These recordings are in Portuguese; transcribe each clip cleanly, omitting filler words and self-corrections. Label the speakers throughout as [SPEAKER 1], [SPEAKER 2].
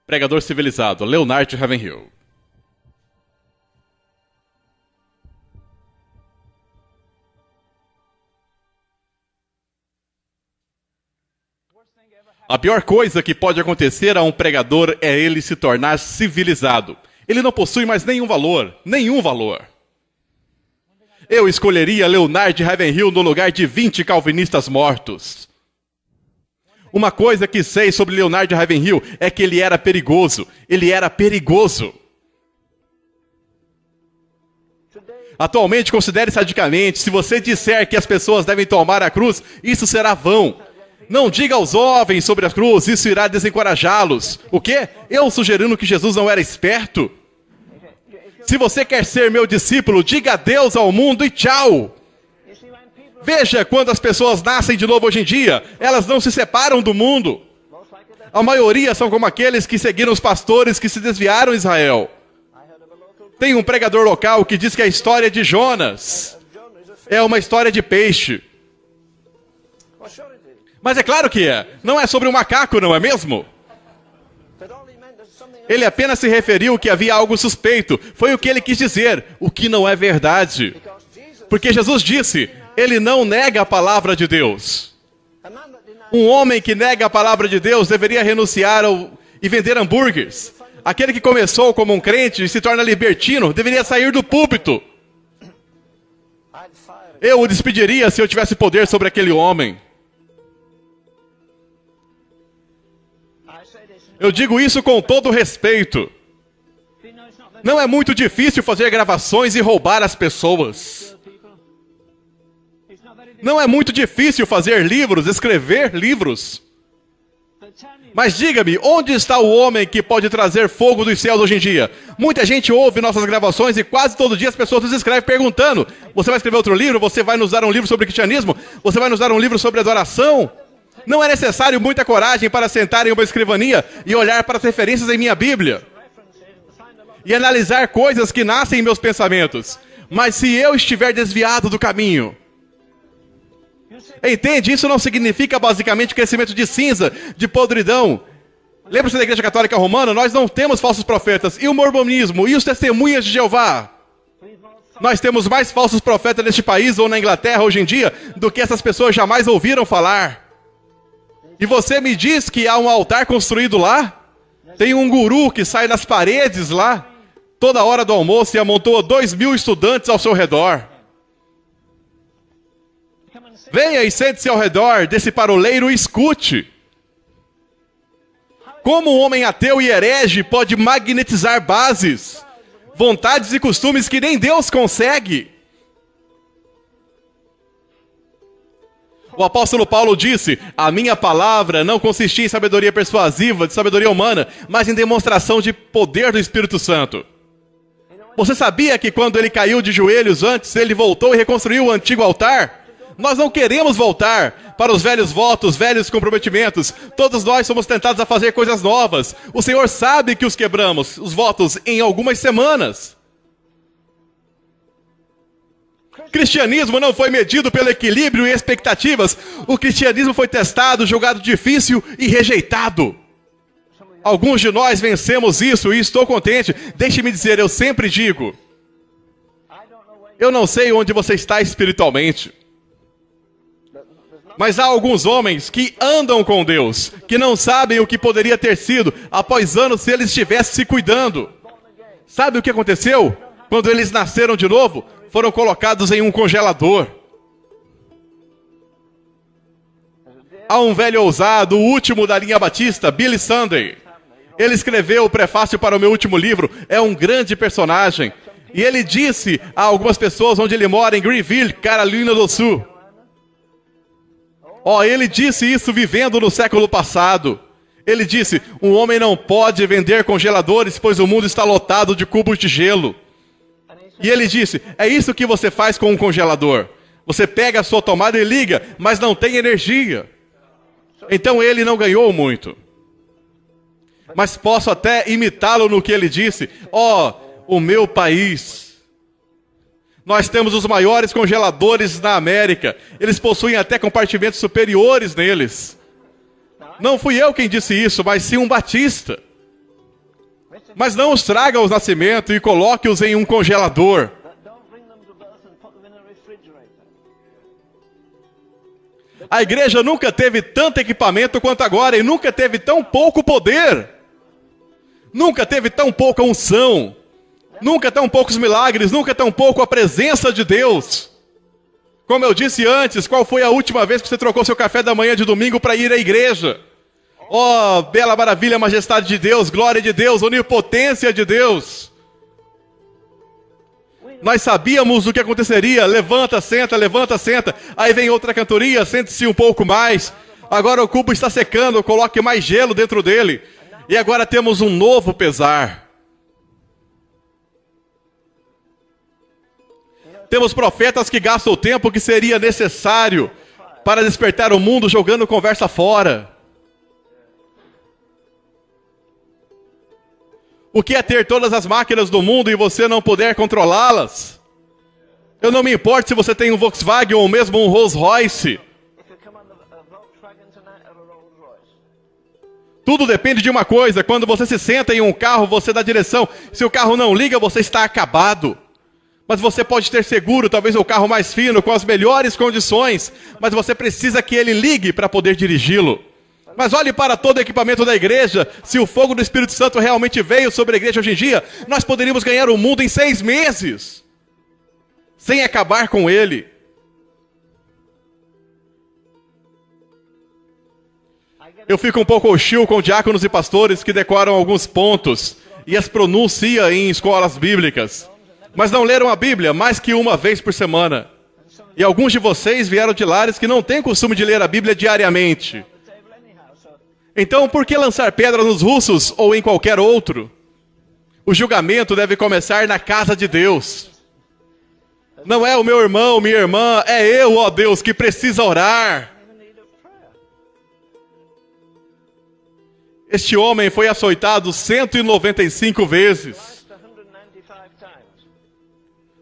[SPEAKER 1] Pregador civilizado, Leonard Ravenhill. A pior coisa que pode acontecer a um pregador é ele se tornar civilizado. Ele não possui mais nenhum valor, nenhum valor. Eu escolheria Leonard Ravenhill no lugar de 20 calvinistas mortos. Uma coisa que sei sobre Leonard Ravenhill é que ele era perigoso. Ele era perigoso. Atualmente, considere sadicamente, se você disser que as pessoas devem tomar a cruz, isso será vão. Não diga aos jovens sobre a cruz, isso irá desencorajá-los. O quê? Eu sugerindo que Jesus não era esperto? Se você quer ser meu discípulo, diga adeus ao mundo e tchau. Veja quando as pessoas nascem de novo hoje em dia, elas não se separam do mundo. A maioria são como aqueles que seguiram os pastores que se desviaram em Israel. Tem um pregador local que diz que a história de Jonas é uma história de peixe. Mas é claro que é. Não é sobre um macaco, não é mesmo? Ele apenas se referiu que havia algo suspeito. Foi o que ele quis dizer, o que não é verdade. Porque Jesus disse, ele não nega a palavra de Deus. Um homem que nega a palavra de Deus deveria renunciar e vender hambúrgueres. Aquele que começou como um crente e se torna libertino deveria sair do púlpito. Eu o despediria se eu tivesse poder sobre aquele homem. Eu digo isso com todo respeito. Não é muito difícil fazer gravações e roubar as pessoas. Não é muito difícil fazer livros, escrever livros. Mas diga-me, onde está o homem que pode trazer fogo dos céus hoje em dia? Muita gente ouve nossas gravações e quase todo dia as pessoas nos escrevem perguntando: você vai escrever outro livro? Você vai nos dar um livro sobre cristianismo? Você vai nos dar um livro sobre adoração? Não é necessário muita coragem para sentar em uma escrivania e olhar para as referências em minha Bíblia e analisar coisas que nascem em meus pensamentos. Mas se eu estiver desviado do caminho, entende? Isso não significa basicamente crescimento de cinza, de podridão. Lembra-se da Igreja Católica Romana? Nós não temos falsos profetas. E o mormonismo? E os testemunhas de Jeová? Nós temos mais falsos profetas neste país ou na Inglaterra hoje em dia do que essas pessoas jamais ouviram falar. E você me diz que há um altar construído lá? Tem um guru que sai nas paredes lá, toda hora do almoço, e amontoa 2.000 estudantes ao seu redor. Venha e sente-se ao redor desse paroleiro e escute. Como um homem ateu e herege pode magnetizar bases, vontades e costumes que nem Deus consegue? O apóstolo Paulo disse, a minha palavra não consistia em sabedoria persuasiva, de sabedoria humana, mas em demonstração de poder do Espírito Santo. Você sabia que quando ele caiu de joelhos antes, ele voltou e reconstruiu o antigo altar? Nós não queremos voltar para os velhos votos, velhos comprometimentos. Todos nós somos tentados a fazer coisas novas. O Senhor sabe que os quebramos, os votos, em algumas semanas. Cristianismo não foi medido pelo equilíbrio e expectativas. O cristianismo foi testado, julgado difícil e rejeitado. Alguns de nós vencemos isso e estou contente. Deixe-me dizer, eu sempre digo, eu não sei onde você está espiritualmente. Mas há alguns homens que andam com Deus, que não sabem o que poderia ter sido após anos se eles estivessem se cuidando. Sabe o que aconteceu? Quando eles nasceram de novo, foram colocados em um congelador. Há um velho ousado, o último da linha batista, Billy Sunday. Ele escreveu o prefácio para o meu último livro, é um grande personagem. E ele disse a algumas pessoas onde ele mora, em Greenville, Carolina do Sul. Ele disse isso vivendo no século passado. Ele disse, um homem não pode vender congeladores, pois o mundo está lotado de cubos de gelo. E ele disse, é isso que você faz com um congelador. Você pega a sua tomada e liga, mas não tem energia. Então ele não ganhou muito. Mas posso até imitá-lo no que ele disse. O meu país. Nós temos os maiores congeladores na América. Eles possuem até compartimentos superiores neles. Não fui eu quem disse isso, mas sim um batista. Mas não os traga aos nascimentos e coloque-os em um congelador. A igreja nunca teve tanto equipamento quanto agora e nunca teve tão pouco poder. Nunca teve tão pouca unção. Nunca tão poucos milagres, nunca tão pouco a presença de Deus. Como eu disse antes, qual foi a última vez que você trocou seu café da manhã de domingo para ir à igreja? Oh, bela maravilha, majestade de Deus, glória de Deus, onipotência de Deus. Nós sabíamos o que aconteceria, levanta, senta, aí vem outra cantoria, sente-se um pouco mais. Agora o cubo está secando, coloque mais gelo dentro dele. E agora temos um novo pesar. Temos profetas que gastam o tempo que seria necessário para despertar o mundo jogando conversa fora. O que é ter todas as máquinas do mundo e você não poder controlá-las? Eu não me importo se você tem um Volkswagen ou mesmo um Rolls Royce. Tudo depende de uma coisa. Quando você se senta em um carro, você dá direção. Se o carro não liga, você está acabado. Mas você pode ter seguro, talvez o carro mais fino, com as melhores condições. Mas você precisa que ele ligue para poder dirigi-lo. Mas olhe para todo o equipamento da igreja. Se o fogo do Espírito Santo realmente veio sobre a igreja hoje em dia, nós poderíamos ganhar o mundo em 6 meses. Sem acabar com ele. Eu fico um pouco hostil com diáconos e pastores que decoram alguns pontos e as pronunciam em escolas bíblicas. Mas não leram a Bíblia mais que uma vez por semana. E alguns de vocês vieram de lares que não têm costume de ler a Bíblia diariamente. Então, por que lançar pedras nos russos ou em qualquer outro? O julgamento deve começar na casa de Deus. Não é o meu irmão, minha irmã, é eu, ó Deus, que precisa orar. Este homem foi açoitado 195 vezes.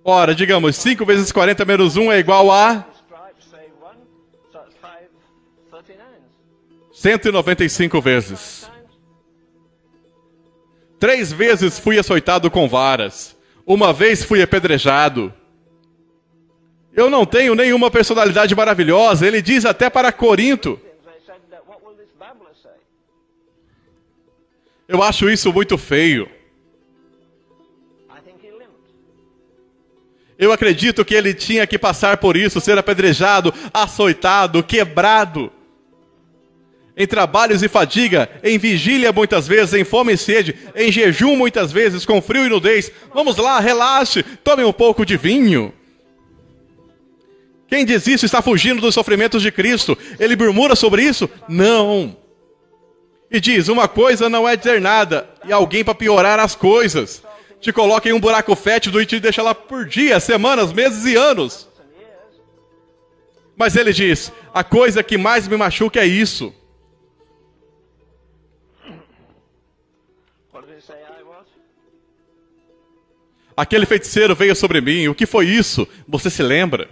[SPEAKER 1] Ora, digamos, 5 vezes 40 menos 1 é igual a 195 vezes. 3 vezes fui açoitado com varas. 1 vez fui apedrejado. Eu não tenho nenhuma personalidade maravilhosa. Ele diz até para Corinto. Eu acho isso muito feio. Eu acredito que ele tinha que passar por isso, ser apedrejado, açoitado, quebrado. Em trabalhos e fadiga, em vigília muitas vezes, em fome e sede, em jejum muitas vezes, com frio e nudez. Vamos lá, relaxe, tome um pouco de vinho. Quem diz isso está fugindo dos sofrimentos de Cristo. Ele murmura sobre isso? Não. E diz, uma coisa não é dizer nada, e alguém para piorar as coisas. Te coloca em um buraco fétido e te deixa lá por dias, semanas, meses e anos. Mas ele diz, a coisa que mais me machuca é isso. Aquele feiticeiro veio sobre mim. O que foi isso? Você se lembra?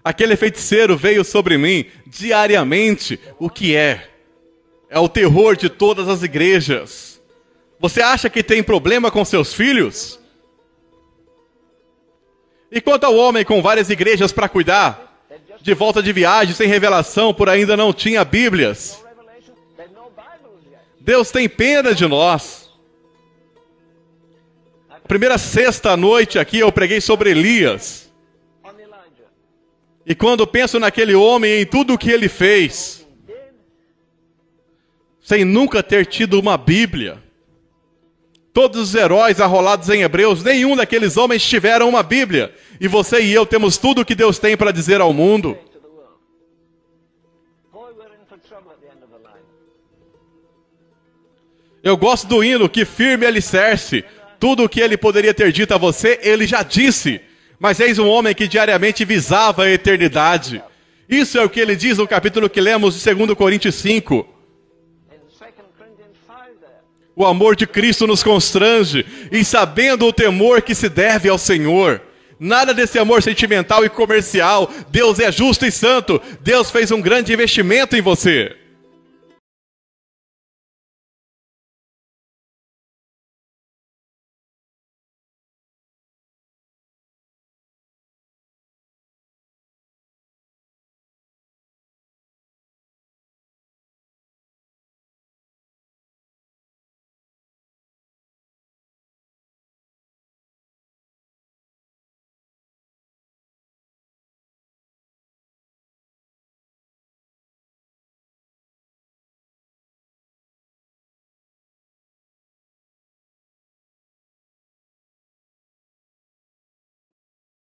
[SPEAKER 1] Aquele feiticeiro veio sobre mim diariamente. O que é? É o terror de todas as igrejas. Você acha que tem problema com seus filhos? E quanto ao homem com várias igrejas para cuidar, de volta de viagem, sem revelação, por ainda não tinha Bíblias. Deus tem pena de nós. Primeira sexta noite aqui eu preguei sobre Elias. E quando penso naquele homem e em tudo o que ele fez, sem nunca ter tido uma Bíblia, todos os heróis arrolados em Hebreus, nenhum daqueles homens tiveram uma Bíblia. E você e eu temos tudo o que Deus tem para dizer ao mundo. Eu gosto do hino, que firme alicerce. Tudo o que ele poderia ter dito a você, ele já disse. Mas eis um homem que diariamente visava a eternidade. Isso é o que ele diz no capítulo que lemos de 2 Coríntios 5. O amor de Cristo nos constrange, e sabendo o temor que se deve ao Senhor. Nada desse amor sentimental e comercial. Deus é justo e santo. Deus fez um grande investimento em você.